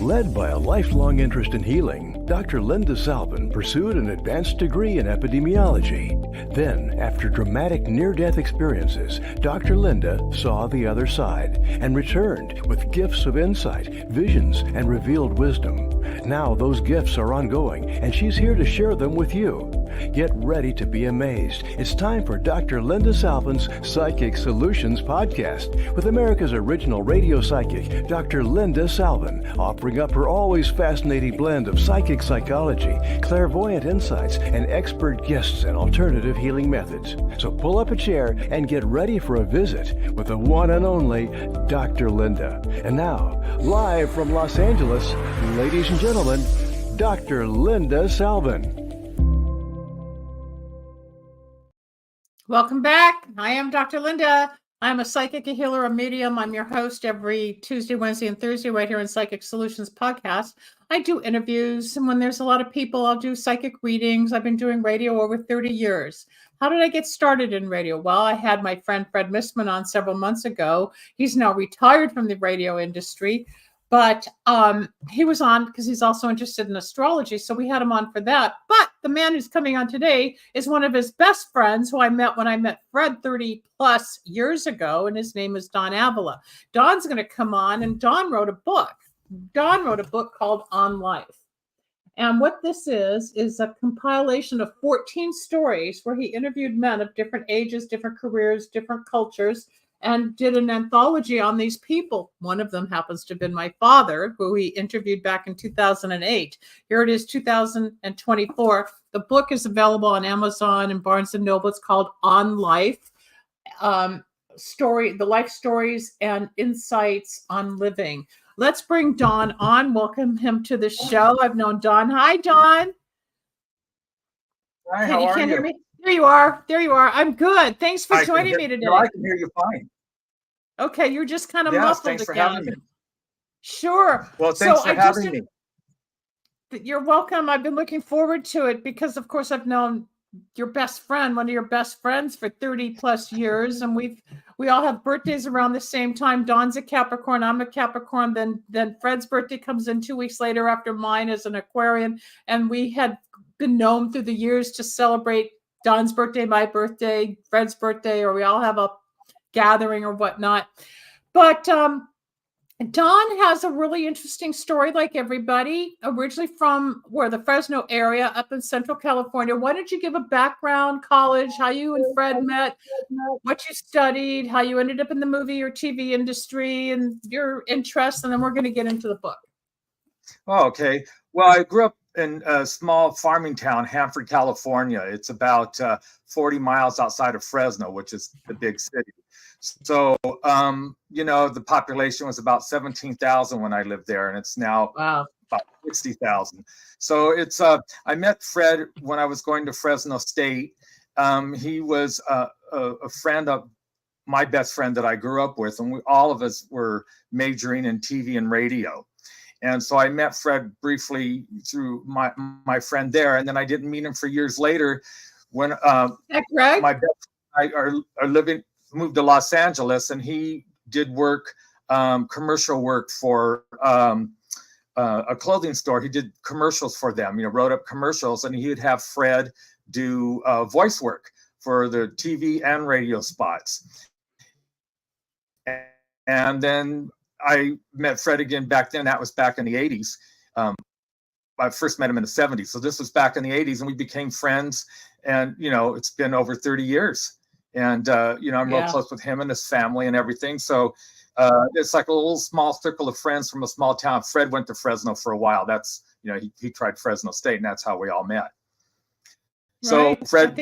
Led by a lifelong interest in healing, Dr. Linda Salvin pursued an advanced degree in epidemiology. Then, after dramatic near-death experiences, Dr. Linda saw the other side and returned with gifts of insight, visions, and revealed wisdom. Now those gifts are ongoing, and she's here to share them with you. Get ready to be amazed. It's time for Dr. Linda Salvin's Psychic Solutions podcast with America's original radio psychic, Dr. Linda Salvin, offering up her always fascinating blend of psychic psychology, clairvoyant insights, and expert guests and alternative healing methods. So pull up a chair and get ready for a visit with the one and only Dr. Linda. And now, live from Los Angeles, ladies and gentlemen, Dr. Linda Salvin. Welcome back. I am Dr. Linda. I'm a psychic, a healer, a medium. I'm your host every Tuesday, Wednesday, and Thursday right here in Psychic Solutions Podcast. I do interviews, and when there's a lot of people, I'll do psychic readings. I've been doing radio over 30 years. How did I get started in radio? Well, I had my friend Fred Missman on several months ago. He's now retired from the radio industry, but he was on because he's also interested in astrology. So we had him on for that. But the man who's coming on today is one of his best friends who I met when I met Fred 30 plus years ago. And his name is Don Avila. Don's going to come on, and Don wrote a book. Don wrote a book called On Life. And what this is a compilation of 14 stories where he interviewed men of different ages, different careers, different cultures, and did an anthology on these people. One of them happens to have been my father, who he interviewed back in 2008. Here it is, 2024. The book is available on Amazon and Barnes & Noble. It's called On Life, the life stories and insights on living. Let's bring Don on. Welcome him to the show. I've known Don. Hi, Don. Hi, how are you? Hear me? There you are. There you are. I'm good. Thanks for joining me today. No, I can hear you fine. Okay, you're just kind of Yes, muffled thanks for again. having me. Sure. Well, thanks for having me. You're welcome. I've been looking forward to it because, of course, I've known your best friend, one of your best friends, for 30 plus years, and we all have birthdays around the same time. Dawn's a Capricorn, I'm a Capricorn. Then Fred's birthday comes in 2 weeks later after mine as an Aquarian, and we had been known through the years to celebrate Don's birthday, my birthday, Fred's birthday, or we all have a gathering or whatnot. But Don has a really interesting story, like everybody, originally from the Fresno area up in Central California. Why don't you give a background, college, how you and Fred met, what you studied, how you ended up in the movie or TV industry, and your interests, and then we're going to get into the book. Oh, okay. Well, I grew up in a small farming town, Hanford, California. It's about 40 miles outside of Fresno, which is the big city. So, the population was about 17,000 when I lived there, and it's now about 60,000. So it's, I met Fred when I was going to Fresno State. He was a friend of my best friend that I grew up with, and all of us were majoring in TV and radio. And so I met Fred briefly through my friend there, and then I didn't meet him for years later when my best friend and I moved to Los Angeles, and he did work, commercial work for a clothing store. He did commercials for them, wrote up commercials, and he would have Fred do voice work for the TV and radio spots. And then I met Fred again back then. That was back in the 80s. I first met him in the 70s. So this was back in the 80s, and we became friends. And, it's been over 30 years. And, I'm real close with him and his family and everything. So it's like a little small circle of friends from a small town. Fred went to Fresno for a while. That's, he tried Fresno State, and that's how we all met. Right. So Fred,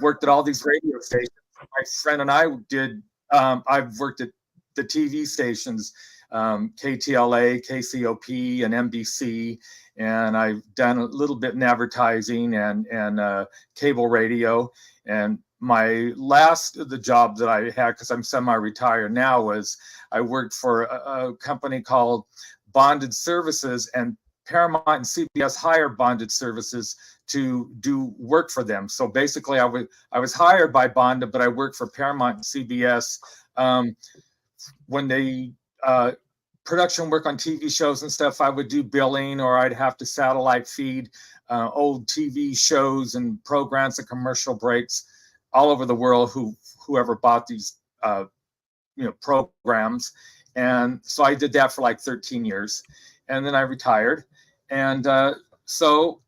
worked at all these radio stations. My friend and I did, I've worked at the TV stations, KTLA, KCOP, and NBC, and I've done a little bit in advertising and cable radio. And the job that I had, because I'm semi-retired now, was I worked for a company called Bonded Services, and Paramount and CBS hired Bonded Services to do work for them. So basically, I was hired by Bonded, but I worked for Paramount and CBS when they production work on TV shows and stuff, I would do billing, or I'd have to satellite feed old TV shows and programs and commercial breaks all over the world. Whoever bought these programs, and so I did that for like 13 years, and then I retired, and so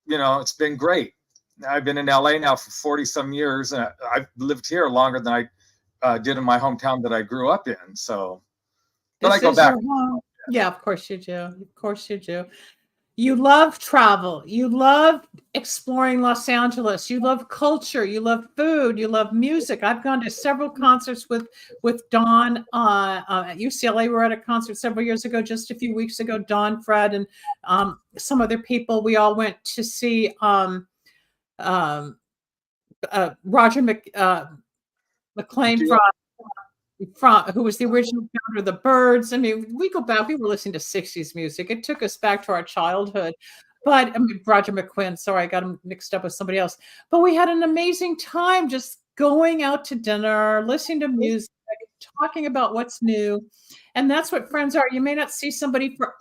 it's been great. I've been in LA now for 40 some years, and I've lived here longer than I did in my hometown that I grew up in. So, but I go back. Yeah, of course you do. Of course you do. You love travel. You love exploring Los Angeles. You love culture. You love food. You love music. I've gone to several concerts with Dawn at UCLA. We were at a concert several years ago, just a few weeks ago. Dawn, Fred, and some other people. We all went to see Roger McLean from who was the original founder of the Byrds. I mean, we go back, we were listening to 60s music. It took us back to our childhood. But I mean, Roger McQuinn, sorry, I got him mixed up with somebody else. But we had an amazing time just going out to dinner, listening to music, talking about what's new. And that's what friends are. You may not see somebody for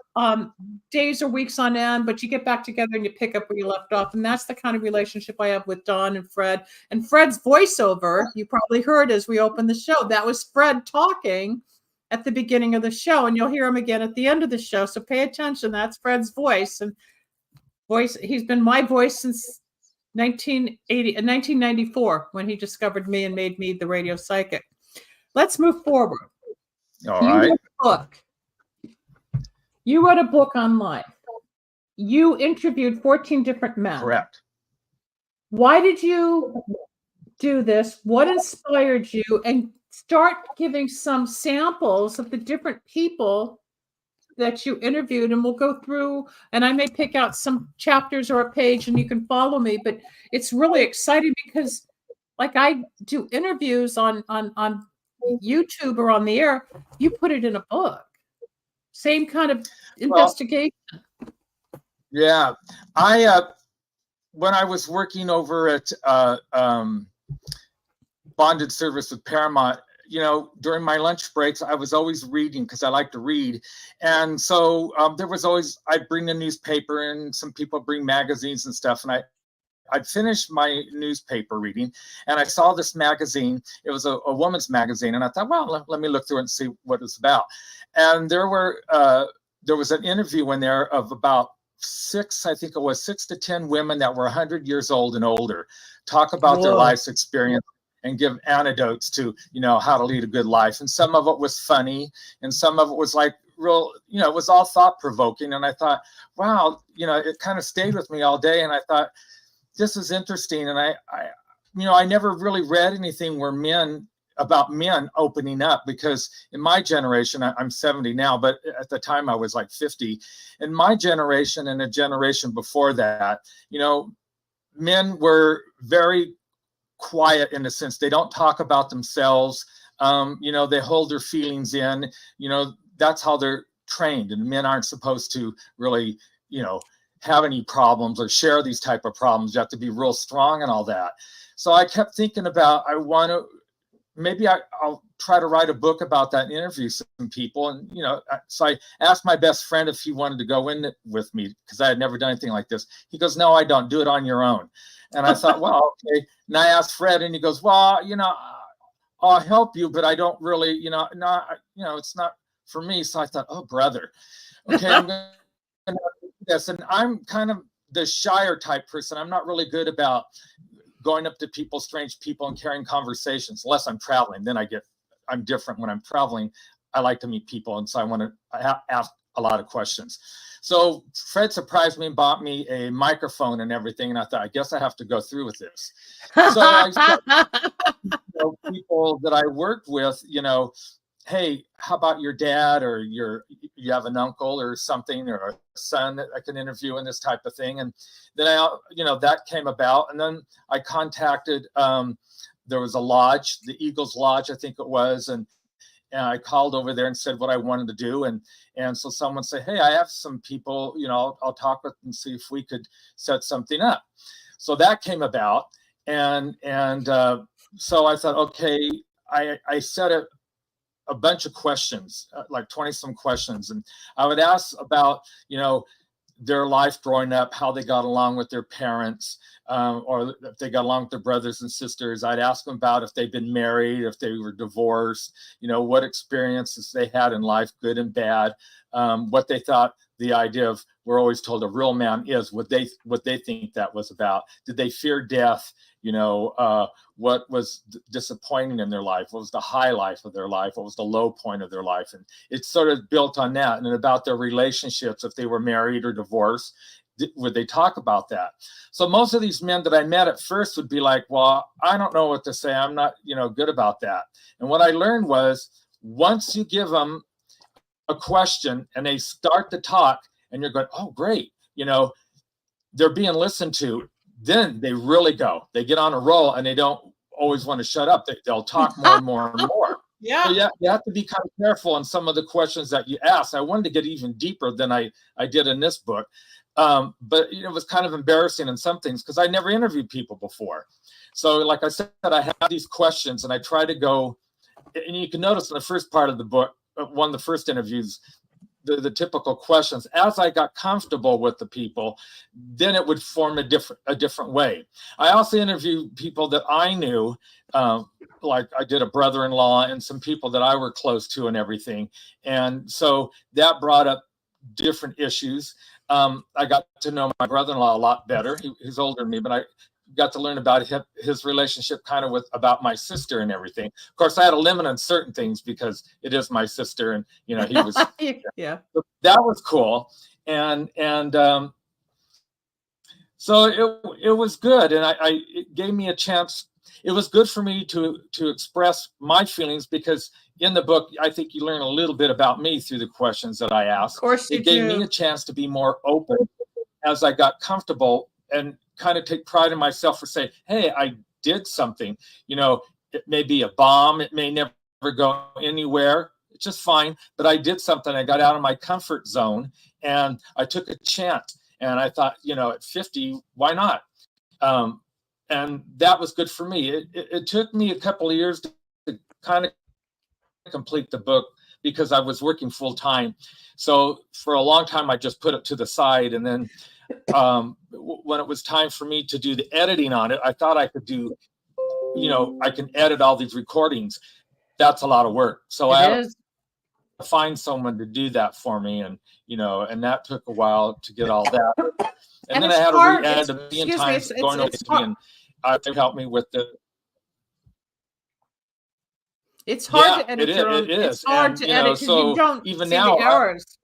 days or weeks on end, but you get back together and you pick up where you left off. And that's the kind of relationship I have with Dawn and Fred. And Fred's voiceover, you probably heard as we opened the show, that was Fred talking at the beginning of the show. And you'll hear him again at the end of the show. So pay attention. That's Fred's voice. And he's been my voice since 1994, when he discovered me and made me the radio psychic. Let's move forward. All right. You wrote a book on life. You interviewed 14 different men. Correct. Why did you do this? What inspired you? And start giving some samples of the different people that you interviewed, and we'll go through, and I may pick out some chapters or a page and you can follow me, but it's really exciting because like I do interviews on YouTube or on the air, you put it in a book. Same kind of investigation. Yeah. When I was working over at Bonded Service with Paramount, during my lunch breaks, I was always reading because I like to read. And so there was always, I'd bring the newspaper and some people bring magazines and stuff. And I'd finished my newspaper reading and I saw this magazine. It was a woman's magazine. And I thought, well, let me look through it and see what it's about. And there was an interview in there of about 6 to 10 women that were 100 years old and older, talk about their life's experience and give anecdotes to, how to lead a good life. And some of it was funny and some of it was like real, it was all thought provoking. And I thought, wow, it kind of stayed with me all day. And I thought, this is interesting. And I never really read anything about men opening up, because in my generation, I'm 70 now, but at the time I was like 50. In my generation and a generation before that, men were very quiet in a sense. They don't talk about themselves. They hold their feelings in, that's how they're trained. And men aren't supposed to really, have any problems or share these type of problems. You have to be real strong and all that. So I kept thinking about, maybe I'll try to write a book about that and interview some people. And, so I asked my best friend if he wanted to go in with me, because I had never done anything like this. He goes, no, I don't. Do it on your own. And I thought, well, okay. And I asked Fred and he goes, well, I'll help you, but I don't really, it's not for me. So I thought, oh, brother, okay, I'm going to do this. And I'm kind of the shyer type person. I'm not really good about going up to people, strange people, and carrying conversations, unless I'm traveling. Then I'm different when I'm traveling. I like to meet people. And so I want to ask a lot of questions. So Fred surprised me and bought me a microphone and everything. And I thought, I guess I have to go through with this. So I said, people that I worked with, hey, how about your dad, or you have an uncle or something, or a son that I can interview in this type of thing. And then that came about. And then I contacted, there was a lodge, the Eagles Lodge, I think it was. And I called over there and said what I wanted to do. And so someone said, hey, I have some people, I'll talk with and see if we could set something up. So that came about. And so I thought, okay, I set a bunch of questions, like 20 some questions. And I would ask about, their life growing up, how they got along with their parents, or if they got along with their brothers and sisters. I'd ask them about if they've been married, if they were divorced, what experiences they had in life, good and bad, what they thought the idea of, we're always told a real man is, what they think that was about. Did they fear death? What was disappointing in their life? What was the high life of their life? What was the low point of their life? And it's sort of built on that, and about their relationships. If they were married or divorced, would they talk about that? So most of these men that I met at first would be like, well, I don't know what to say. I'm not, good about that. And what I learned was, once you give them a question and they start to talk, and you're going, oh, great, they're being listened to, then they really go. They get on a roll, and they don't always want to shut up. They'll talk more and more and more. Yeah. So you have to be kind of careful on some of the questions that you ask. I wanted to get even deeper than I did in this book. But it was kind of embarrassing in some things, because I never interviewed people before. So like I said, I have these questions, and I try to go, and you can notice in the first part of the book, one of the first interviews, the typical questions. As I got comfortable with the people, then it would form a different way. I also interviewed people that I knew, like I did a brother-in-law and some people that I were close to and everything. And so that brought up different issues. I got to know my brother-in-law a lot better. He's older than me, but I got to learn about his relationship kind of about my sister and everything. Of course, I had a limit on certain things because it is my sister, and he was yeah. That was cool. And so it was good, and it gave me a chance. It was good for me to express my feelings, because in the book, I think you learn a little bit about me through the questions that I asked. Of course, it gave me a chance to be more open as I got comfortable, and kind of take pride in myself for saying, hey, I did something. It may be a bomb, it may never go anywhere, it's just fine, but I did something. I got out of my comfort zone, and I took a chance, and I thought, at 50, why not? And that was good for me. It took me a couple of years to kind of complete the book, because I was working full time. So for a long time, I just put it to the side, and then when it was time for me to do the editing on it, I thought I could do, I can edit all these recordings. That's a lot of work. So I had to find someone to do that for me. And, and that took a while to get all that. And then I had to re-edit a million times going over and to help me with the. It's hard to edit your own. It is. It's hard to edit because you don't even see now, the errors.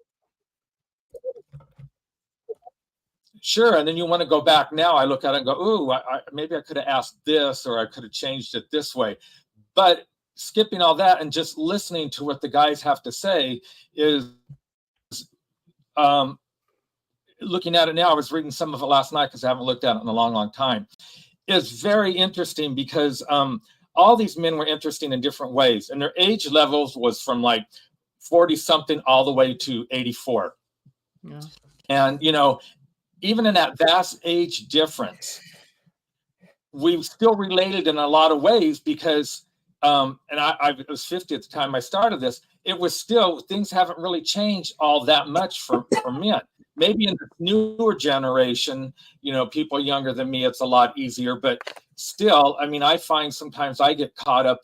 Sure, and then you want to go back now. I look at it and go, ooh, maybe I could have asked this, or I could have changed it this way. But skipping all that and just listening to what the guys have to say is, looking at it now, I was reading some of it last night because I haven't looked at it in a long, long time. It's very interesting because all these men were interesting in different ways, and their age levels was from like 40-something all the way to 84. Yeah. And, even in that vast age difference, we still related in a lot of ways because, and I was 50 at the time I started this, it was still, things haven't really changed all that much for men. Maybe in the newer generation, people younger than me, it's a lot easier, but still, I find sometimes I get caught up,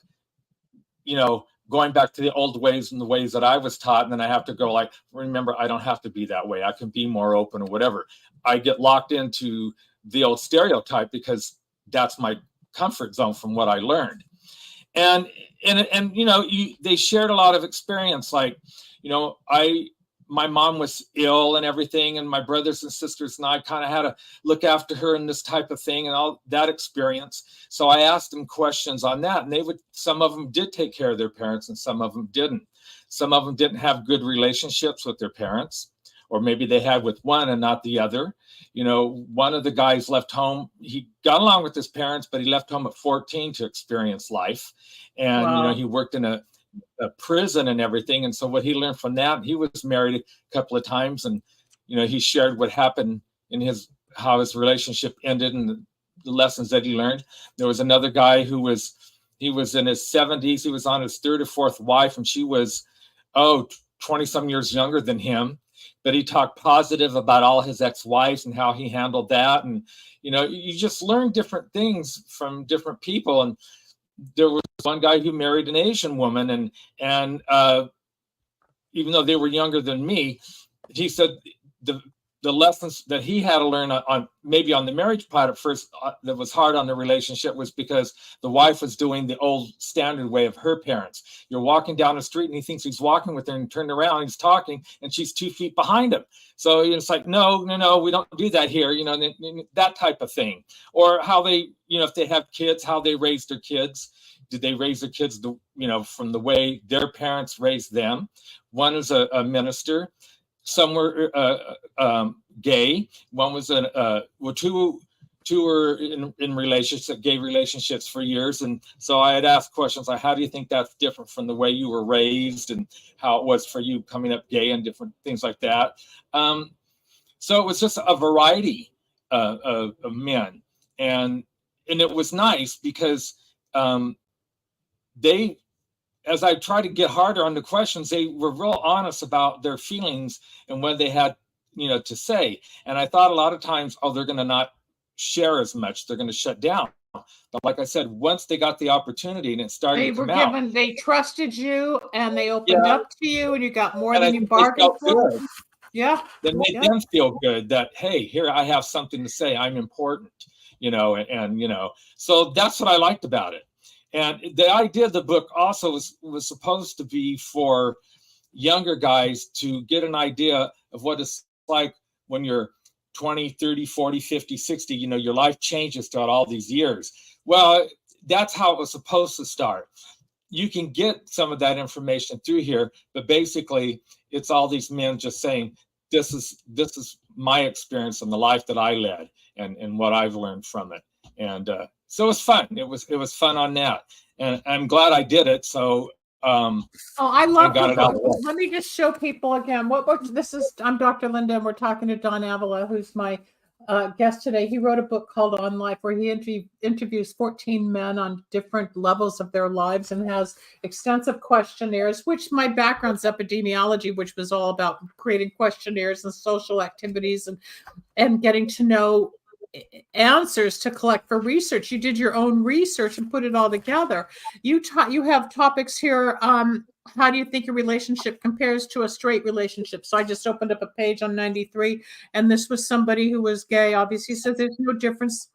going back to the old ways and the ways that I was taught. And then I have to go like, remember, I don't have to be that way. I can be more open or whatever. I get locked into the old stereotype because that's my comfort zone from what I learned. And they shared a lot of experience. Like, my mom was ill and everything, and my brothers and sisters and I kind of had to look after her and this type of thing and all that experience. So I asked them questions on that, and some of them did take care of their parents and some of them didn't. Some of them didn't have good relationships with their parents, or maybe they had with one and not the other. One of the guys left home. He got along with his parents, but he left home at 14 to experience life. And, wow. He worked in a prison and everything. And so what he learned from that, he was married a couple of times, and, he shared what happened in how his relationship ended and the lessons that he learned. There was another guy who he was in his 70s. He was on his third or fourth wife, and she was, 20 some years younger than him. But he talked positive about all his ex-wives and how he handled that. And, you just learn different things from different people. And there was one guy who married an Asian woman, and even though they were younger than me, he said the lessons that he had to learn on maybe on the marriage part at first that was hard on the relationship was because the wife was doing the old standard way of her parents. You're walking down the street and he thinks he's walking with her, and turned around and he's talking and she's 2 feet behind him. So it's like, no, we don't do that here, that type of thing. Or how they, if they have kids, how they raise their kids. Did they raise their kids, from the way their parents raised them? One is a minister. Some were gay. One was two were in relationships, gay relationships for years. And so I had asked questions like, how do you think that's different from the way you were raised, and how it was for you coming up gay and different things like that. So it was just a variety of men, and it was nice because they, as I tried to get harder on the questions, they were real honest about their feelings and what they had, to say. And I thought a lot of times, they're going to not share as much. They're going to shut down. But like I said, once they got the opportunity and it started to come out, they trusted you and they opened up to you, and you got more than you bargained for. Yeah. That made them feel good that, hey, here I have something to say. I'm important, so that's what I liked about it. And the idea of the book also was supposed to be for younger guys to get an idea of what it's like when you're 20, 30, 40, 50, 60, your life changes throughout all these years. Well, that's how it was supposed to start. You can get some of that information through here, but basically it's all these men just saying, this is my experience and the life that I led and what I've learned from it. And so it was fun. It was fun on that, and I'm glad I did it. So I love the book. Let me just show people again. What this is? I'm Dr. Linda, and we're talking to Don Avila, who's my guest today. He wrote a book called On Life, where he interviews 14 men on different levels of their lives and has extensive questionnaires, which my background's epidemiology, which was all about creating questionnaires and social activities and getting to know answers to collect for research. You did your own research and put it all together. You have topics here. How do you think your relationship compares to a straight relationship? So I just opened up a page on 93, and this was somebody who was gay. Obviously, so there's no difference.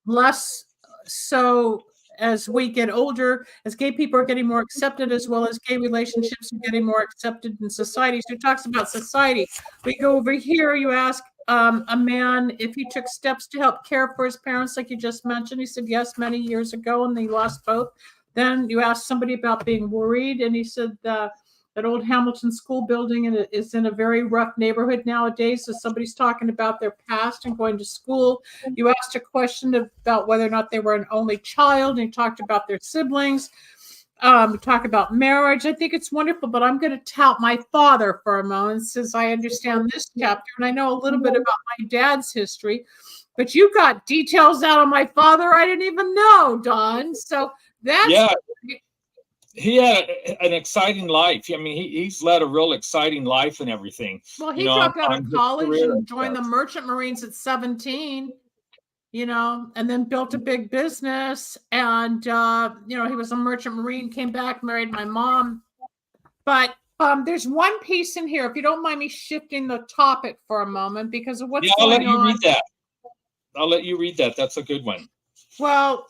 Less so as we get older, as gay people are getting more accepted, as well as gay relationships are getting more accepted in society. So it talks about society. We go over here. You ask a man if he took steps to help care for his parents, like you just mentioned. He said yes, many years ago, and he lost both. Then you asked somebody about being worried, and he said that old Hamilton school building is in a very rough neighborhood nowadays. So somebody's talking about their past and going to school. You asked a question about whether or not they were an only child, and he talked about their siblings. We talk about marriage. I think it's wonderful, but I'm going to tout my father for a moment, since I understand this chapter and I know a little bit about my dad's history. But you got details out on my father I didn't even know, Don. So that's he had an exciting life. I mean, he's led a real exciting life and everything. Well, he dropped out of college and joined the Merchant Marines at 17. And then built a big business. And, he was a Merchant Marine, came back, married my mom. But there's one piece in here, if you don't mind me shifting the topic for a moment, because of what's going on. I'll let you read that. That's a good one. Well,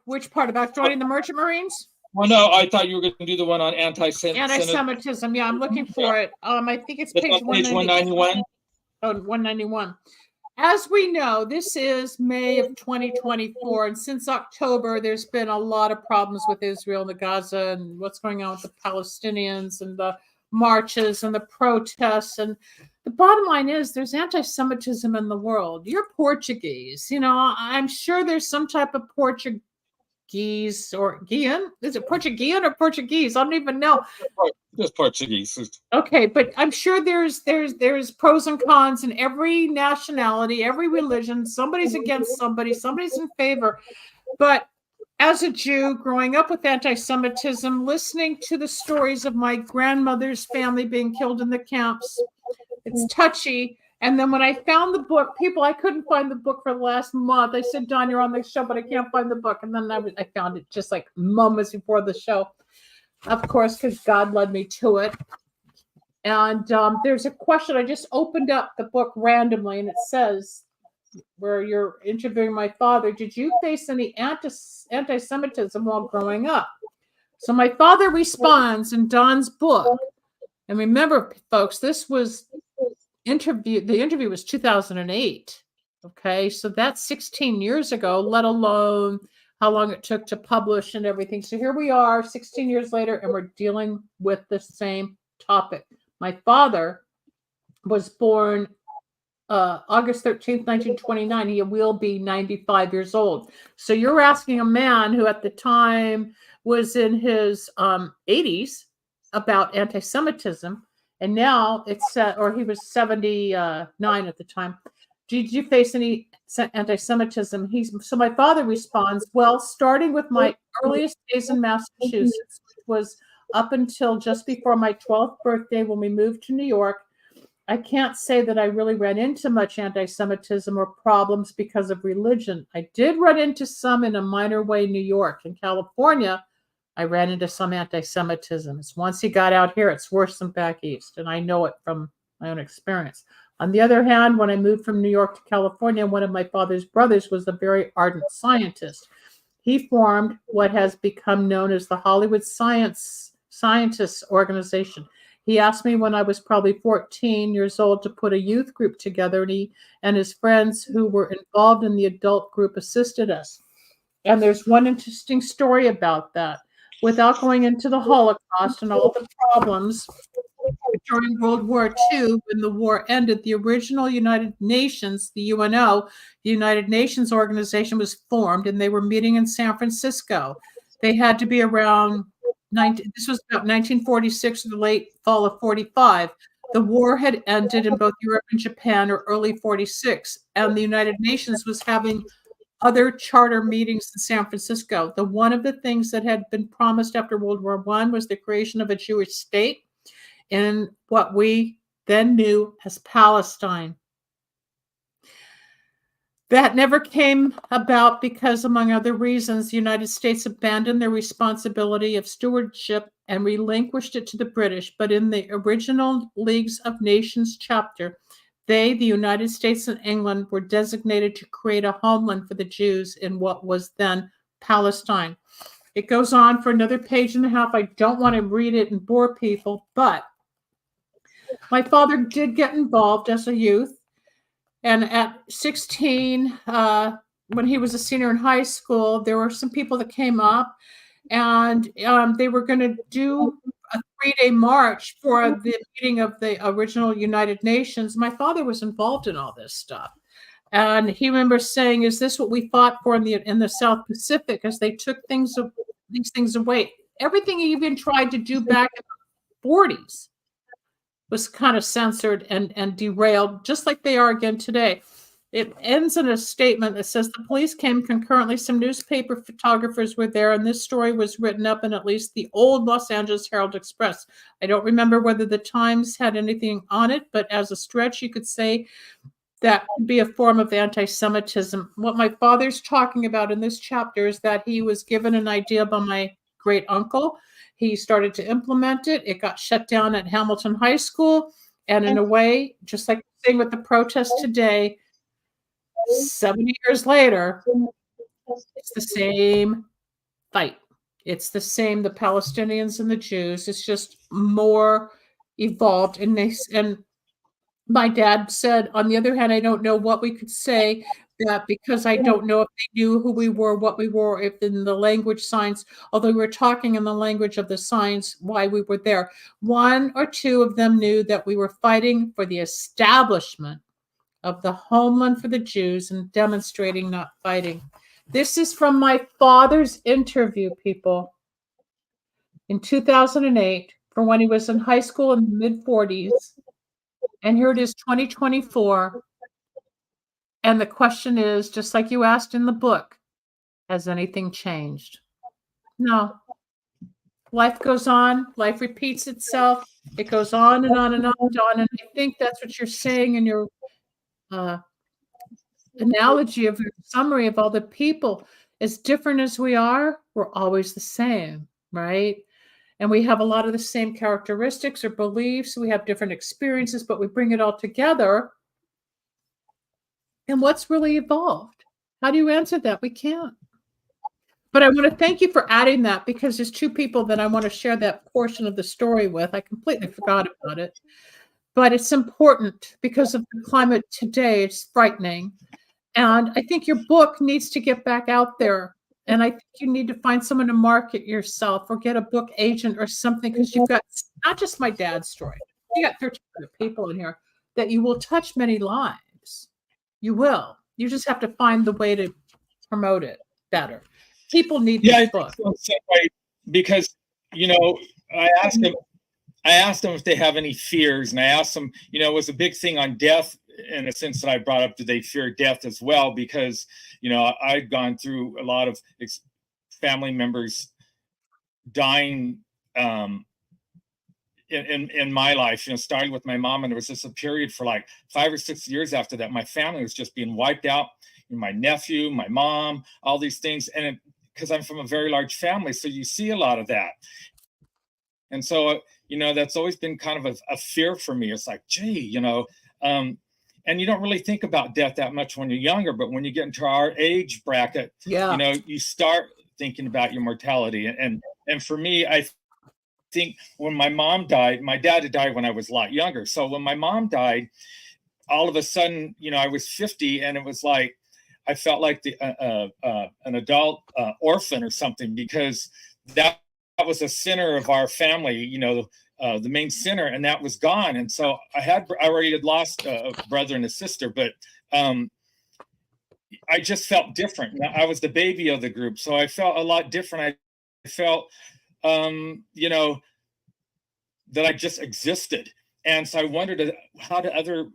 which part, about joining the Merchant Marines? Well, no, I thought you were going to do the one on anti-Semitism. Yeah, I'm looking for it. I think it's page 191. Oh, 191. As we know, this is May of 2024, and since October, there's been a lot of problems with Israel and the Gaza and what's going on with the Palestinians and the marches and the protests. And the bottom line is there's anti-Semitism in the world. You're Portuguese. I'm sure there's some type of Portuguese or Guian. Is it Portuguese or Portuguese? I don't even know. It's Portuguese. Okay, but I'm sure there's pros and cons in every nationality, every religion. Somebody's against somebody, somebody's in favor. But as a Jew, growing up with anti-Semitism, listening to the stories of my grandmother's family being killed in the camps, it's touchy. And then when I found the book, I couldn't find the book for the last month. I said, Don, you're on the show, but I can't find the book. And then I found it just like moments before the show, of course, because God led me to it. And there's a question. I just opened up the book randomly, and it says, where you're interviewing my father, did you face any anti-Semitism while growing up? So my father responds in Don's book. And remember, folks, the interview was 2008. Okay, so that's 16 years ago, let alone how long it took to publish and everything. So here we are 16 years later, and we're dealing with the same topic. My father was born August 13th, 1929. He will be 95 years old. So you're asking a man who at the time was in his 80s about anti-Semitism, and now it's or he was 79 at the time. Did you face any anti-Semitism? So my father responds, well, starting with my earliest days in Massachusetts, which was up until just before my 12th birthday when we moved to New York, I can't say that I really ran into much anti-Semitism or problems because of religion. I did run into some in a minor way in New York. In California, I ran into some anti-Semitism. It's once you got out here, it's worse than back east, and I know it from my own experience. On the other hand, when I moved from New York to California, one of my father's brothers was a very ardent scientist. He formed what has become known as the Hollywood Scientists Organization. He asked me when I was probably 14 years old to put a youth group together, and he and his friends who were involved in the adult group assisted us. And there's one interesting story about that. Without going into the Holocaust and all the problems during World War II, when the war ended, the original United Nations, the UNO, the United Nations organization, was formed, and they were meeting in San Francisco. They had to be around this was about 1946, the late fall of 45. The war had ended in both Europe and Japan, or early 46, and the United Nations was having other charter meetings in San Francisco. One of the things that had been promised after World War I was the creation of a Jewish state in what we then knew as Palestine. That never came about because, among other reasons, the United States abandoned their responsibility of stewardship and relinquished it to the British. But in the original Leagues of Nations chapter, the United States and England, were designated to create a homeland for the Jews in what was then Palestine. It goes on for another page and a half. I don't want to read it and bore people, but my father did get involved as a youth. And at 16, when he was a senior in high school, there were some people that came up, and they were going to do a 3-day march for the meeting of the original United Nations. My father was involved in all this stuff. And he remembers saying, is this what we fought for in the South Pacific, as they took these things away? Everything he even tried to do back in the 40s was kind of censored and derailed, just like they are again today. It ends in a statement that says the police came concurrently. Some newspaper photographers were there, and this story was written up in at least the old Los Angeles Herald Express. I don't remember whether the Times had anything on it, but as a stretch, you could say that could be a form of anti-Semitism. What my father's talking about in this chapter is that he was given an idea by my great uncle. He started to implement it. It got shut down at Hamilton High School. And in a way, just like saying with the protest today, 70 years later, it's the same fight. It's the same, the Palestinians and the Jews. It's just more evolved. And my dad said, on the other hand, I don't know what we could say, that because I don't know if they knew who we were, what we were, if in the language signs, although we were talking in the language of the signs, why we were there. One or two of them knew that we were fighting for the establishment of the homeland for the Jews and demonstrating, not fighting. This is from my father's interview, people, in 2008, for when he was in high school in the mid-40s. And here it is, 2024. And the question is, just like you asked in the book, Has anything changed? No. Life goes on. Life repeats itself. It goes on and on and on and on. And I think that's what you're saying in your uh, analogy of your summary of all the people. As different as we are, we're always the same, right? And we have a lot of the same characteristics or beliefs. We have different experiences, but we bring it all together. And what's really evolved? How do you answer that? We can't. But I want to thank you for adding that, because there's two people that I want to share that portion of the story with. I completely forgot about it. But it's important because of the climate today. It's frightening. And I think your book needs to get back out there. And I think you need to find someone to market yourself or get a book agent or something, because you've got not just my dad's story. You got 1,300 people in here that you will touch many lives. You will. You just have to find the way to promote it better. People need this book. Because, I asked them if they have any fears, and I asked them, it was a big thing on death, in a sense that I brought up, do they fear death as well? Because, I'd gone through a lot of family members dying in my life, starting with my mom. And there was just a period for like 5 or 6 years after that. My family was just being wiped out. My nephew, my mom, all these things. And because I'm from a very large family, so you see a lot of that. And so, that's always been kind of a fear for me. It's like, gee, and you don't really think about death that much when you're younger, but when you get into our age bracket, you start thinking about your mortality. And for me, I think when my mom died, my dad had died when I was a lot younger. So when my mom died, all of a sudden, I was 50, and it was like, I felt like an adult orphan or something, because that was the center of our family, the main center, and that was gone. And so I already had lost a brother and a sister, but I just felt different. I was the baby of the group, so I felt a lot different. I felt, that I just existed. And so I wondered, how do other,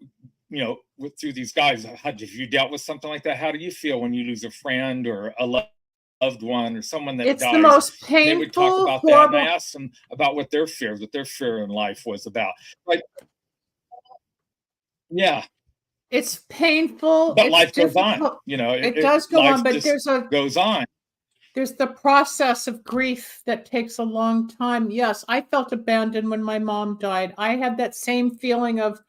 through these guys, have you dealt with something like that? How do you feel when you lose a friend or a loved one or someone that dies? It's the most painful, they would talk about horrible. That, and I asked them about what their fear in life was about. Like, yeah, it's painful, but it's life difficult. goes on. It does go on, but goes on. There's the process of grief that takes a long time. Yes, I felt abandoned when my mom died. I had that same feeling of,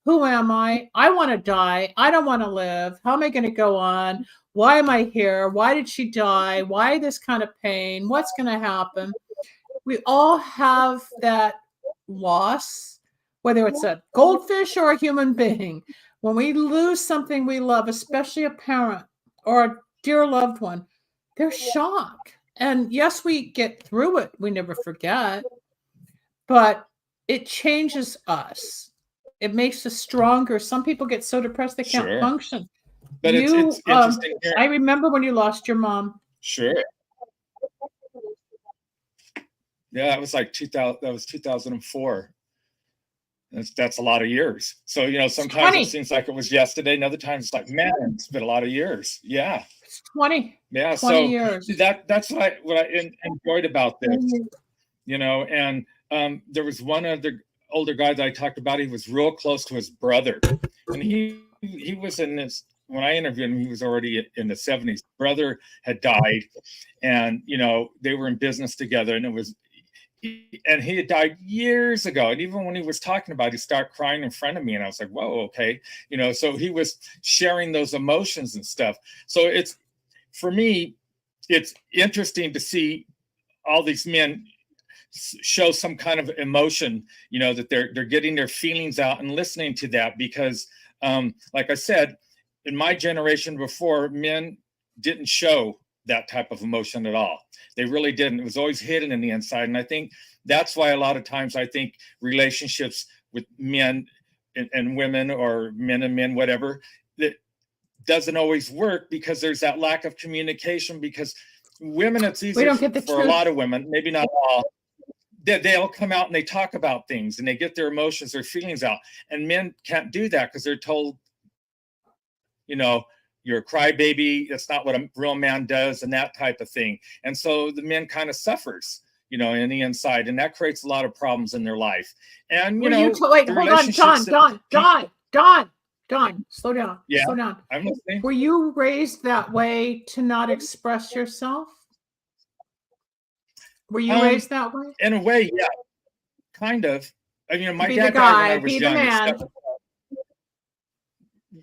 who am I? I want to die. I don't want to live. How am I going to go on? Why am I here? Why did she die? Why this kind of pain? What's going to happen? We all have that loss, whether it's a goldfish or a human being. When we lose something we love, especially a parent or a dear loved one, there's shock. And yes, we get through it. We never forget. But it changes us. It makes us stronger. Some people get so depressed they can't function. But it's interesting. I remember when you lost your mom. Sure. Yeah, that was like 2000. That was 2004. That's a lot of years. So sometimes it seems like it was yesterday, and other times it's like, man, it's been a lot of years. Yeah, it's 20. Yeah, 20 years. That's what I enjoyed about this. And there was one other older guy that I talked about. He was real close to his brother, and he was in this. When I interviewed him, he was already in the 70s. Brother had died, and they were in business together, and he had died years ago. And even when he was talking about it, he started crying in front of me, and I was like, whoa, okay. So he was sharing those emotions and stuff. So for me, it's interesting to see all these men show some kind of emotion, that they're getting their feelings out and listening to that, because like I said, in my generation before, men didn't show that type of emotion at all. They really didn't. It was always hidden in the inside. And I think that's why a lot of times I think relationships with men and women, or men and men, whatever, that doesn't always work, because there's that lack of communication. Because women, it's easy for a lot of women, maybe not all, they'll come out and they talk about things and they get their emotions, their feelings out. And men can't do that, because they're told, you're a crybaby. That's not what a real man does, and that type of thing. And so the men kind of suffers, in the inside, and that creates a lot of problems in their life. And wait, the hold on, relationships Don, slow down. Yeah, Slow down. I'm listening. Were you raised that way to not express yourself? Were you raised that way? In a way, yeah, kind of. My Be dad the died when guy, I was be the young. man.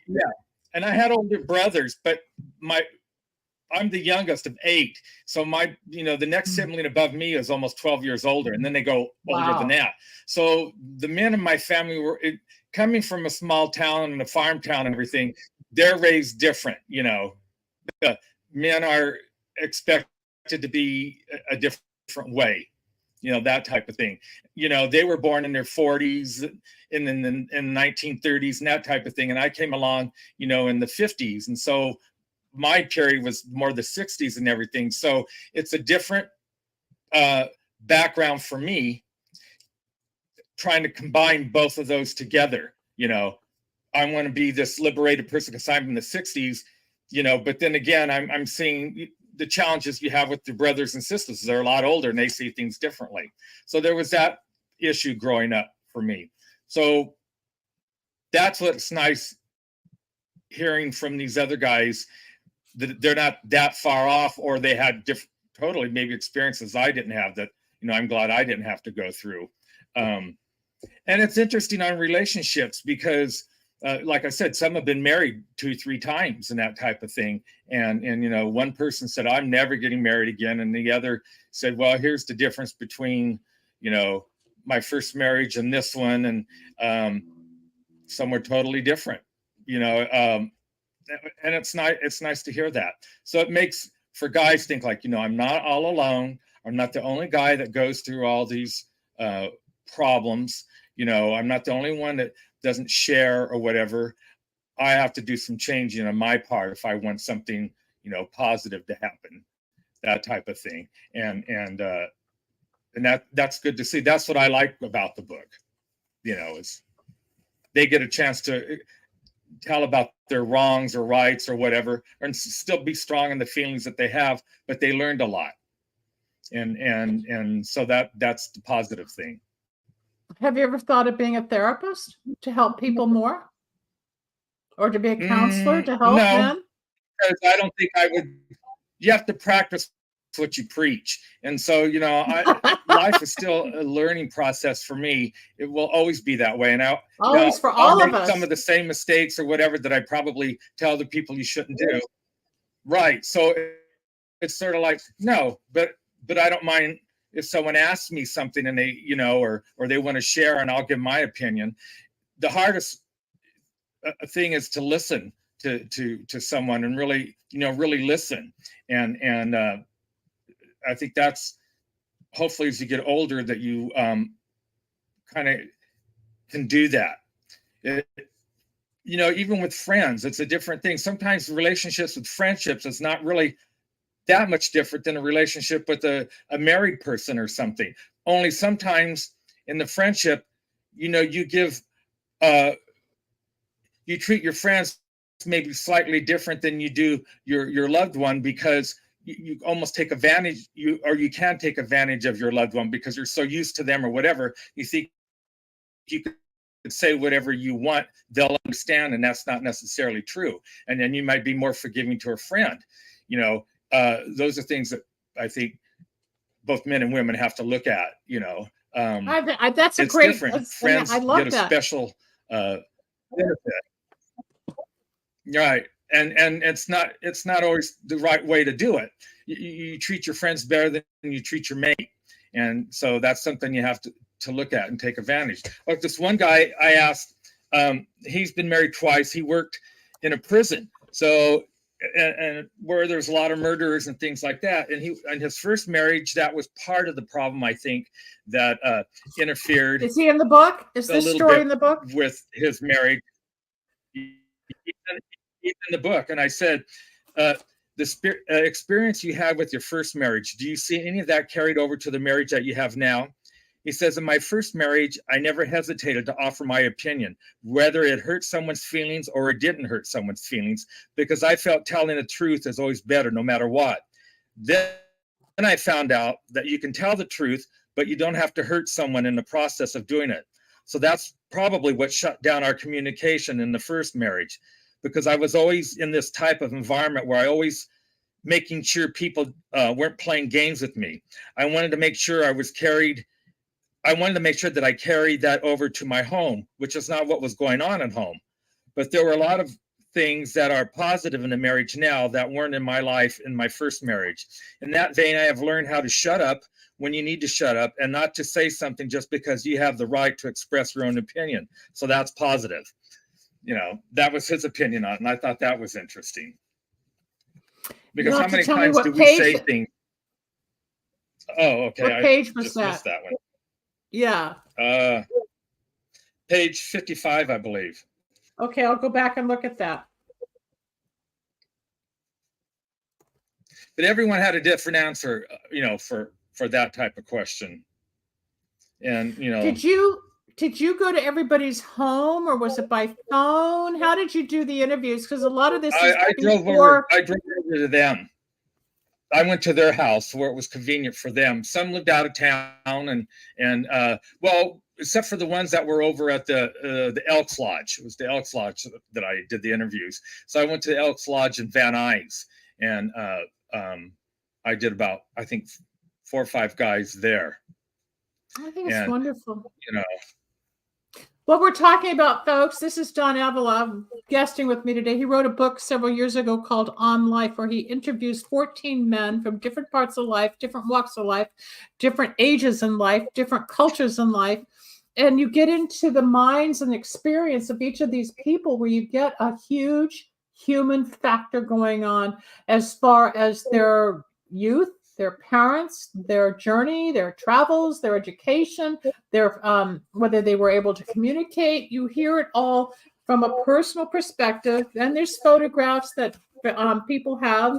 Yeah, and I had older brothers, but I'm the youngest of 8. So the next sibling above me is almost 12 years older, and then they go older than that. So the men in my family were coming from a small town and a farm town and everything. They're raised different, The men are expected to be a different way, that type of thing. They were born in their 40s and in the 1930s and that type of thing. And I came along, in the 50s. And so my period was more the 60s and everything. So it's a different background for me, trying to combine both of those together. I want to be this liberated person because I'm in the 60s, but then again, I'm seeing the challenges you have with your brothers and sisters. They're a lot older and they see things differently. So there was that issue growing up for me. So that's what's nice hearing from these other guys, that they're not that far off, or they had different, totally maybe experiences I didn't have that, I'm glad I didn't have to go through. And it's interesting on relationships because like I said, some have been married 2-3 times and that type of thing. And one person said, I'm never getting married again. And the other said, well, here's the difference between, my first marriage and this one. And some were totally different, and it's nice to hear that. So it makes for guys think like, I'm not all alone. I'm not the only guy that goes through all these problems. I'm not the only one that doesn't share or whatever. I have to do some changing on my part if I want something, positive to happen, that type of thing. And that's good to see. That's what I like about the book, is they get a chance to tell about their wrongs or rights or whatever, and still be strong in the feelings that they have, but they learned a lot. And so that's the positive thing. Have you ever thought of being a therapist to help people more? Or to be a counselor to help men? Because I don't think I would. You have to practice what you preach. And so, life is still a learning process for me. It will always be that way. And for all of us. Some of the same mistakes or whatever that I probably tell the people you shouldn't do. Right. So it's sort of like, no, but I don't mind if someone asks me something and they, or they want to share, and I'll give my opinion. The hardest thing is to listen to someone and really, really listen. And I think that's hopefully as you get older that you kind of can do that. Even with friends, it's a different thing. Sometimes relationships with friendships is not really that much different than a relationship with a married person or something. Only sometimes in the friendship, you give, you treat your friends maybe slightly different than you do your loved one, because you almost take advantage, you can take advantage of your loved one because you're so used to them or whatever. You think you could say whatever you want, they'll understand, and that's not necessarily true. And then you might be more forgiving to a friend. Those are things that I think both men and women have to look at. That's a great different. Friends I love get a that. special benefit, right? And it's not always the right way to do it. You treat your friends better than you treat your mate, and so that's something you have to look at and take advantage. Like this one guy I asked, he's been married twice. He worked in a prison, so. And where there's a lot of murderers and things like that. And in his first marriage, that was part of the problem, I think, that interfered. Is he in the book? Is this story in the book? With his marriage. He's in the book. And I said, the experience you had with your first marriage, do you see any of that carried over to the marriage that you have now? He says, in my first marriage, I never hesitated to offer my opinion, whether it hurt someone's feelings or it didn't hurt someone's feelings, because I felt telling the truth is always better, no matter what. Then I found out that you can tell the truth, but you don't have to hurt someone in the process of doing it. So that's probably what shut down our communication in the first marriage, because I was always in this type of environment where I always making sure people weren't playing games with me. I wanted to make sure I wanted to make sure that I carried that over to my home, which is not what was going on at home. But there were a lot of things that are positive in the marriage now that weren't in my life in my first marriage. In that vein, I have learned how to shut up when you need to shut up and not to say something just because you have the right to express your own opinion. So that's positive. You know, that was his opinion on it, and I thought that was interesting. Because how many times do we say things? Oh, okay. What page was just that? missed that one. Yeah. Page 55, I believe. Okay, I'll go back and look at that. But everyone had a different answer, you know, for that type of question. And, you know. Did you go to everybody's home, or was it by phone? How did you do the interviews? Because a lot of this is I drove over to them. I went to their house where it was convenient for them. Some lived out of town, and well, except for the ones that were over at the Elks Lodge. It was the Elks Lodge that I did the interviews. So I went to the Elks Lodge in Van Nuys, and I did about, I think, 4 or 5 guys there. I think it's wonderful. You know. What we're talking about, folks, this is Don Avila guesting with me today. He wrote a book several years ago called On Life, where he interviews 14 men from different parts of life, different walks of life, different ages in life, different cultures in life. And you get into the minds and experience of each of these people, where you get a huge human factor going on as far as their youth, their parents, their journey, their travels, their education, their whether they were able to communicate. You hear it all from a personal perspective. And there's photographs that people have.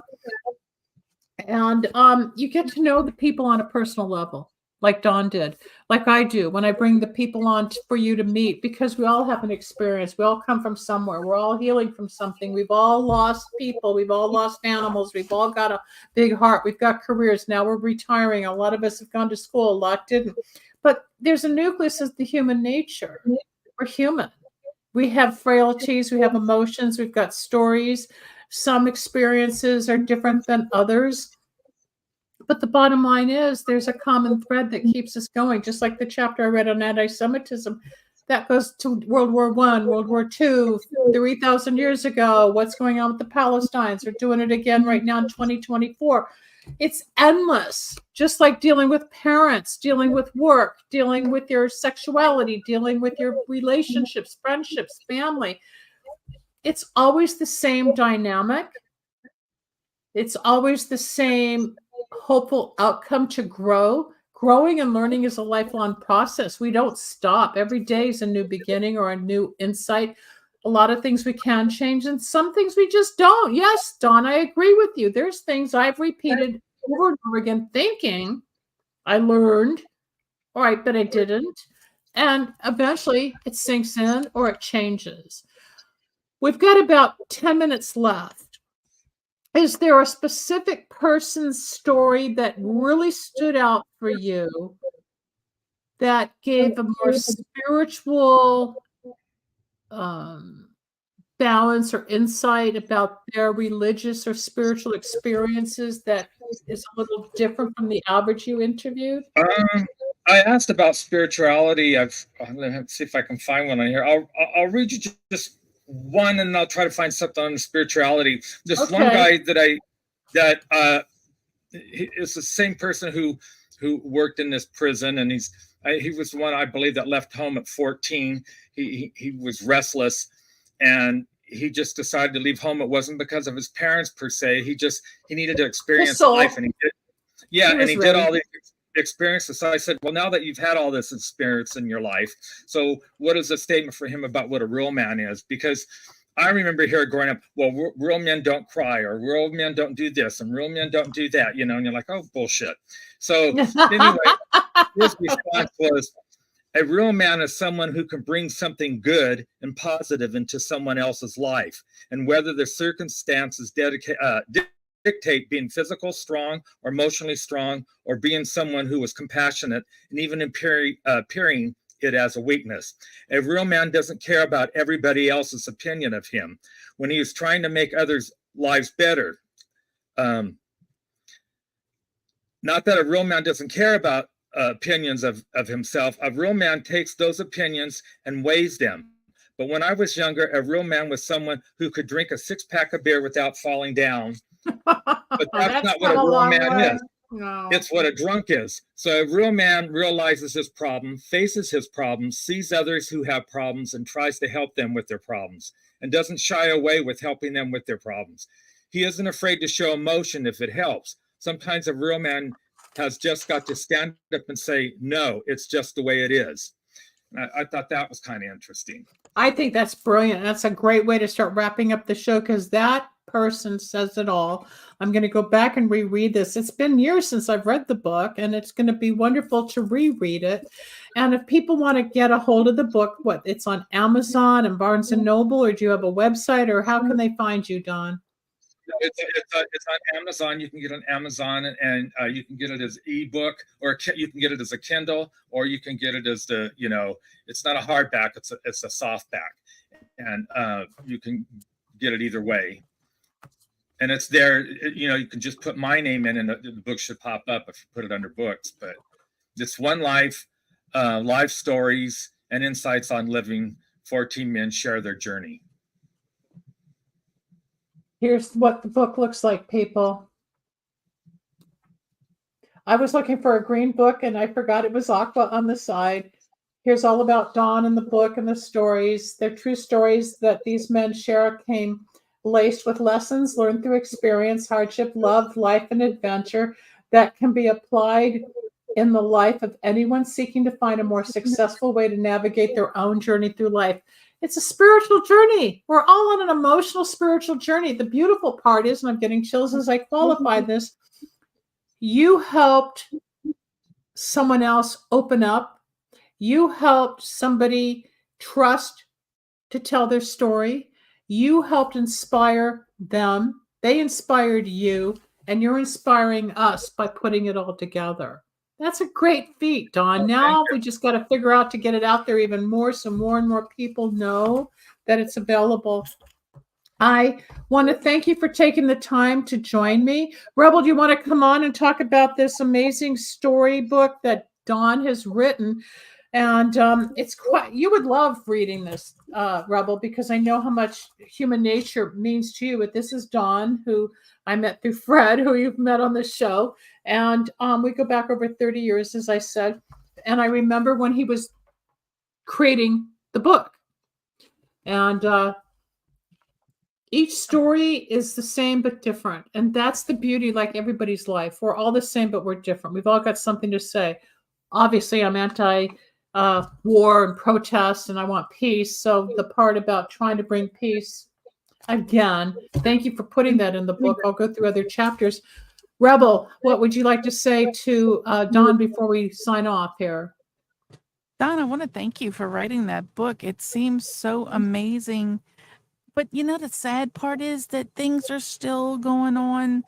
And you get to know the people on a personal level, like Don did, like I do when I bring the people on for you to meet, because we all have an experience. We all come from somewhere. We're all healing from something. We've all lost people. We've all lost animals. We've all got a big heart. We've got careers. Now we're retiring. A lot of us have gone to school. A lot didn't. But there's a nucleus of the human nature. We're human. We have frailties. We have emotions. We've got stories. Some experiences are different than others. But the bottom line is there's a common thread that keeps us going, just like the chapter I read on anti-Semitism. That goes to World War I, World War II, 3,000 years ago. What's going on with the Palestinians? We're doing it again right now in 2024. It's endless, just like dealing with parents, dealing with work, dealing with your sexuality, dealing with your relationships, friendships, family. It's always the same dynamic. It's always the same hopeful outcome to grow. Growing and learning is a lifelong process. We don't stop. Every day is a new beginning or a new insight. A lot of things we can change, and some things we just don't. Yes, Don, I agree with you. There's things I've repeated over and over again, thinking I learned, all right, but I didn't. And eventually it sinks in or it changes. We've got about 10 minutes left. Is there a specific person's story that really stood out for you that gave a more spiritual balance or insight about their religious or spiritual experiences that is a little different from the average you interviewed? I asked about spirituality. Let's see if I can find one on here. I'll read you just one, and I'll try to find something on spirituality. This one guy that is the same person who worked in this prison, and he was the one, I believe, that left home at 14. He was restless, and he just decided to leave home. It wasn't because of his parents per se. He needed to experience life, and he did all these experiences. So I said, well, now that you've had all this experience in your life, so what is a statement for him about what a real man is? Because I remember here growing up, well, real men don't cry, or real men don't do this, and real men don't do that, you know, and you're like, oh, bullshit. So anyway, his response was, a real man is someone who can bring something good and positive into someone else's life. And whether the circumstances dictate being physical strong or emotionally strong, or being someone who was compassionate and even appearing it as a weakness. A real man doesn't care about everybody else's opinion of him. When he is trying to make others' lives better, not that a real man doesn't care about opinions of himself. A real man takes those opinions and weighs them. But when I was younger, a real man was someone who could drink a 6-pack of beer without falling down. But that's not what a real man is. No. It's what a drunk is. So a real man realizes his problem, faces his problems, sees others who have problems, and tries to help them with their problems, and doesn't shy away with helping them with their problems. He isn't afraid to show emotion if it helps. Sometimes a real man has just got to stand up and say, no, it's just the way it is. I thought that was kind of interesting. I think that's brilliant. That's a great way to start wrapping up the show, because that person says it all. I'm going to go back and reread this. It's been years since I've read the book, and it's going to be wonderful to reread it. And if people want to get a hold of the book, it's on Amazon and Barnes and Noble, or do you have a website, or how can they find you, Don? It's on Amazon. You can get it on Amazon, and you can get it as ebook, or you can get it as a Kindle, or you can get it as the, it's not a hardback, it's a softback, and you can get it either way. And it's there. You can just put my name in, and the book should pop up if you put it under books. But it's One Life, life stories and insights on living. 14 men share their journey. Here's what the book looks like, people. I was looking for a green book, and I forgot it was aqua on the side. Here's all about Don in the book and the stories. They're true stories that these men share, came laced with lessons learned through experience, hardship, love, life, and adventure that can be applied in the life of anyone seeking to find a more successful way to navigate their own journey through life. It's a spiritual journey. We're all on an emotional, spiritual journey. The beautiful part is, and I'm getting chills as I qualify this, you helped someone else open up. You helped somebody trust to tell their story. You helped inspire them. They inspired you, and you're inspiring us by putting it all together. That's a great feat, Don. Now we just got to figure out to get it out there even more, so more and more people know that it's available. I want to thank you for taking the time to join me. Rebel, do you want to come on and talk about this amazing storybook that Don has written? And it's quite, you would love reading this, Rebel, because I know how much human nature means to you. But this is Don, who I met through Fred, who you've met on the show. And we go back over 30 years, as I said. And I remember when he was creating the book. And each story is the same but different. And that's the beauty, like everybody's life. We're all the same, but we're different. We've all got something to say. Obviously, I'm anti war and protest, and I want peace. So the part about trying to bring peace, again, thank you for putting that in the book. I'll go through other chapters. Rebel, what would you like to say to Don before we sign off here? Don, I want to thank you for writing that book. It seems so amazing. But the sad part is that things are still going on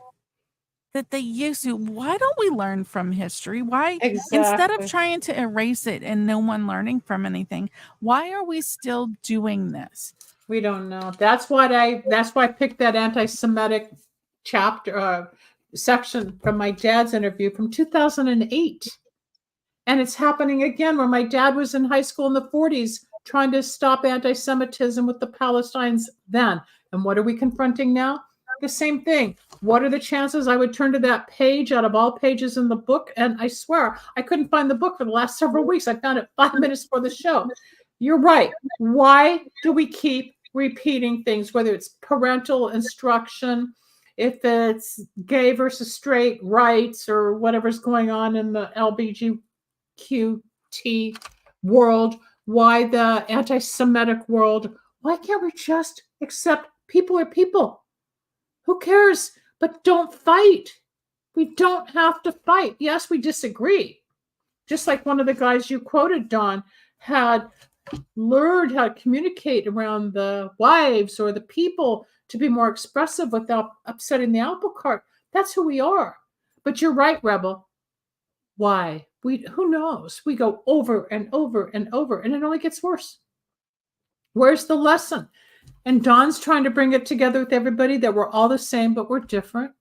that they used to. Why don't we learn from history? Why, instead of trying to erase it and no one learning from anything, why are we still doing this? We don't know. That's why I picked that anti-Semitic chapter section from my dad's interview from 2008. And it's happening again, where my dad was in high school in the 40s trying to stop anti-Semitism with the Palestinians then. And what are we confronting now? The same thing. What are the chances I would turn to that page out of all pages in the book? And I swear, I couldn't find the book for the last several weeks. I found it 5 minutes for the show. You're right. Why do we keep repeating things, whether it's parental instruction, if it's gay versus straight rights, or whatever's going on in the LGBTQT world? Why the anti-Semitic world? Why can't we just accept people are people? Who cares? But don't fight. We don't have to fight. Yes, we disagree. just like one of the guys you quoted, Don, had learned how to communicate around the wives or the people to be more expressive without upsetting the apple cart. That's who we are. But you're right, Rebel. Why? Who knows? We go over and over and over, and it only gets worse. Where's the lesson? And Don's trying to bring it together with everybody that we're all the same, but we're different.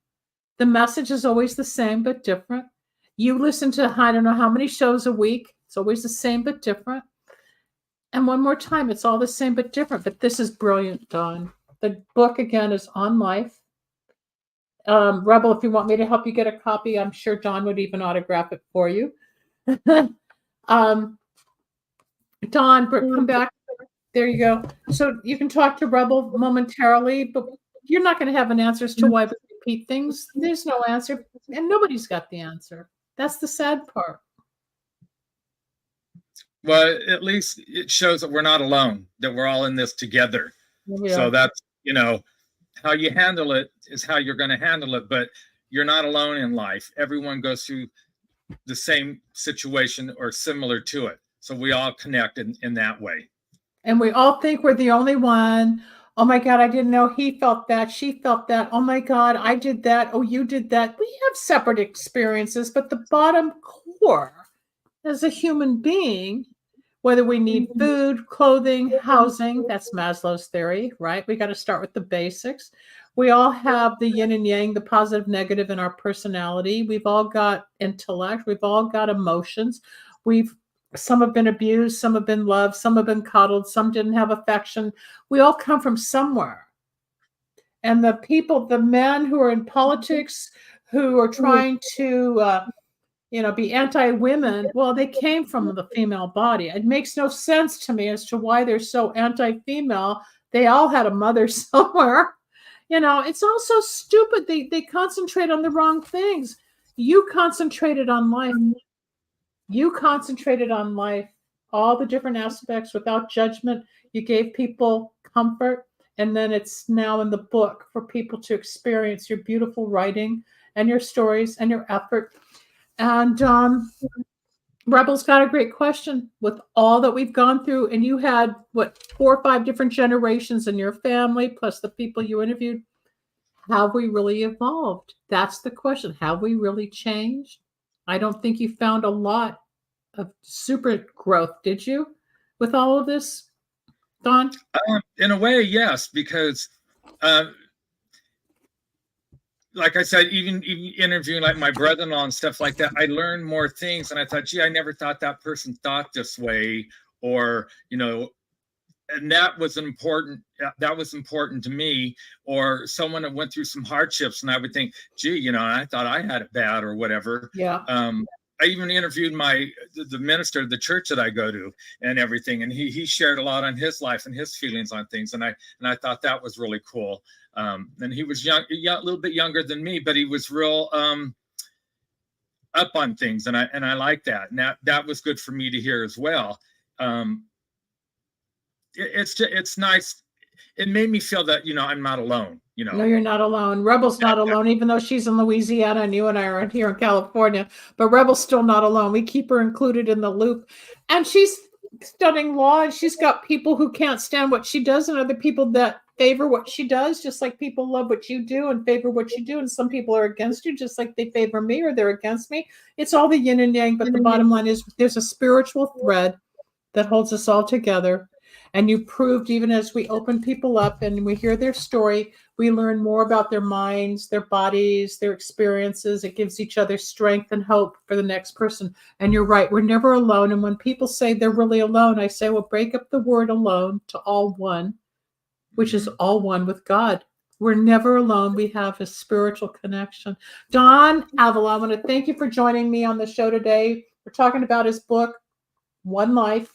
The message is always the same, but different. You listen to, I don't know how many shows a week. It's always the same, but different. And one more time, it's all the same, but different. But this is brilliant, Don. The book, again, is On Life. Rebel, if you want me to help you get a copy, I'm sure Don would even autograph it for you. Don, come back. There you go. So you can talk to Rebel momentarily, but you're not going to have an answer as to why we repeat things. There's no answer, and nobody's got the answer. That's the sad part. Well, at least it shows that we're not alone, that we're all in this together. So that's, how you handle it is how you're going to handle it, but you're not alone in life. Everyone goes through the same situation or similar to it. So we all connect in that way. And we all think we're the only one. Oh my God, I didn't know he felt that. She felt that. Oh my God, I did that. Oh, you did that. We have separate experiences, but the bottom core as a human being, whether we need food, clothing, housing, that's Maslow's theory, right? We got to start with the basics. We all have the yin and yang, the positive, negative in our personality. We've all got intellect. We've all got emotions. Some have been abused, some have been loved, some have been coddled, some didn't have affection. We all come from somewhere. And the people, the men who are in politics, who are trying to be anti-women, well, they came from the female body. It makes no sense to me as to why they're so anti-female. They all had a mother somewhere. It's all so stupid. They concentrate on the wrong things. You concentrated on life. You concentrated on life, all the different aspects without judgment. You gave people comfort. And then it's now in the book for people to experience your beautiful writing and your stories and your effort. And Rebel's got a great question with all that we've gone through. And you had, 4 or 5 different generations in your family, plus the people you interviewed. Have we really evolved? That's the question. Have we really changed? I don't think you found a lot of super growth, did you, with all of this, Don? In a way, yes, because like I said, even interviewing like my brother-in-law and stuff like that, I learned more things, and I thought, gee, I never thought that person thought this way, or and that was important to me. Or someone that went through some hardships, and I would think, gee, I thought I had it bad or whatever. Yeah. I even interviewed the minister of the church that I go to and everything, and he shared a lot on his life and his feelings on things, and I thought that was really cool. And he was young, a little bit younger than me, but he was real up on things, and I like that, and that was good for me to hear as well. It's nice. It made me feel that I'm not alone. No, you're not alone. Rebel's not alone, even though she's in Louisiana and you and I are here in California. But Rebel's still not alone. We keep her included in the loop. And she's studying law, and she's got people who can't stand what she does and other people that favor what she does, just like people love what you do and favor what you do. And some people are against you, just like they favor me or they're against me. It's all the yin and yang. But the bottom line is there's a spiritual thread that holds us all together. And you proved, even as we open people up and we hear their story, we learn more about their minds, their bodies, their experiences. It gives each other strength and hope for the next person. And you're right, we're never alone. And when people say they're really alone, I say, well, break up the word alone to all one, which is all one with God. We're never alone. We have a spiritual connection. Don Avila, I want to thank you for joining me on the show today. We're talking about his book, One Life.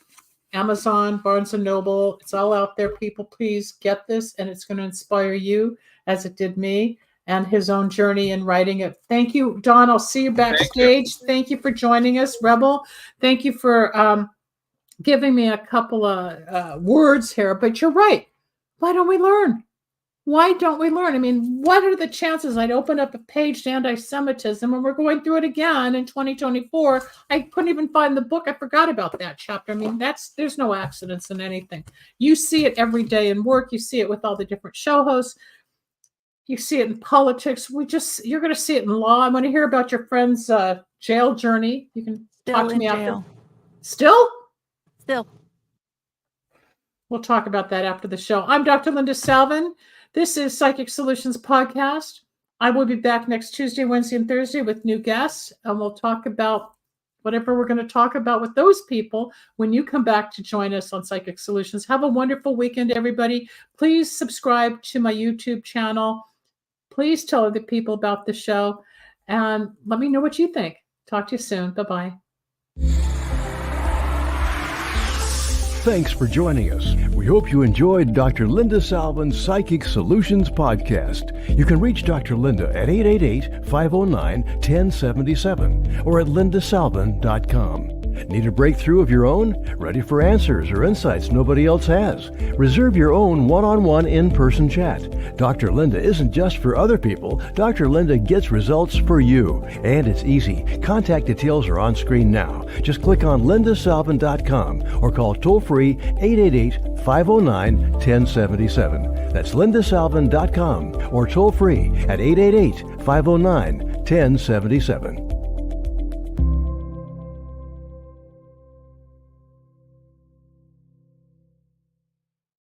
Amazon, Barnes & Noble, it's all out there. People, please get this, and it's going to inspire you as it did me, and his own journey in writing it. Thank you, Don. I'll see you backstage. Thank you for joining us, Rebel. Thank you for giving me a couple of words here, but you're right. Why don't we learn? Why don't we learn? I mean, what are the chances I'd open up a page to anti-Semitism when we're going through it again in 2024? I couldn't even find the book. I forgot about that chapter. I mean, there's no accidents in anything. You see it every day in work. You see it with all the different show hosts. You see it in politics. You're going to see it in law. I want to hear about your friend's jail journey. You can talk to me after. Still? We'll talk about that after the show. I'm Dr. Linda Salvin. This is Psychic Solutions Podcast. I will be back next Tuesday, Wednesday, and Thursday with new guests, and we'll talk about whatever we're going to talk about with those people when you come back to join us on Psychic Solutions. Have a wonderful weekend, everybody. Please subscribe to my YouTube channel. Please tell other people about the show, and let me know what you think. Talk to you soon. Bye-bye. Thanks for joining us. We hope you enjoyed Dr. Linda Salvin's Psychic Solutions podcast. You can reach Dr. Linda at 888-509-1077 or at lindasalvin.com. Need a breakthrough of your own? Ready for answers or insights nobody else has? Reserve your own one-on-one in-person chat. Dr. Linda isn't just for other people. Dr. Linda gets results for you. And it's easy. Contact details are on screen now. Just click on lindasalvin.com or call toll-free 888-509-1077. That's lindasalvin.com or toll-free at 888-509-1077.